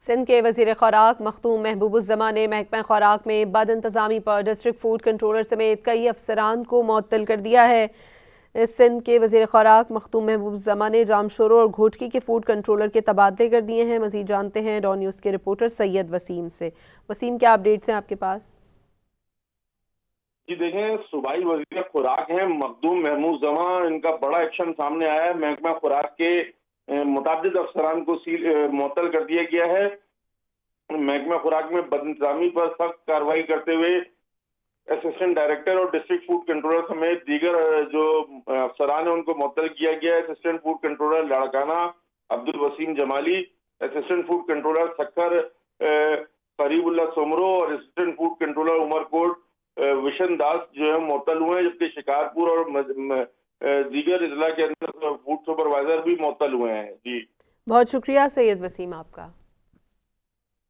سندھ کے وزیر خوراک مختوم محبوب الزمان نے محکمہ خوراک میں بد انتظامی پر ڈسٹرکٹ فوڈ کنٹرولر سمیت کئی افسران کو معطل کر دیا ہے۔ سندھ کے وزیر خوراک مختوم محبوب الزمان نے جام شورو اور گھوٹکی کے فوڈ کنٹرولر کے تبادلے کر دیے ہیں۔ مزید جانتے ہیں ڈان نیوز کے رپورٹر سید وسیم سے۔ وسیم، کیا اپڈیٹس ہیں آپ کے پاس؟ جی دیکھیں، صوبائی وزیر خوراک ہیں مخدوم محمود الزمان، ان کا بڑا ایکشن سامنے آیا ہے۔ محکمہ خوراک کے متعدد افسران کو معطل کر دیا گیا ہے۔ محکمہ خوراک میں بد انتظامی پر سخت کارروائی کرتے ہوئے اسسٹنٹ ڈائریکٹر اور ڈسٹرکٹ فوڈ کنٹرولر سمیت دیگر جو افسران ہیں ان کو معطل کیا گیا ہے۔ اسسٹنٹ فوڈ کنٹرولر لاڑکانہ عبد الوسیم جمالی، اسسٹنٹ فوڈ کنٹرولر سکھر قریب اللہ سومرو اور اسسٹنٹ فوڈ کنٹرولر عمر کوٹ وشن داس جو ہے معطل ہوئے ہیں، جبکہ شکارپور اور دیگر اضلاع کے اندر فوڈ سپروائزر بھی معطل ہوئے ہیں۔ جی بہت شکریہ سید وسیم آپ کا۔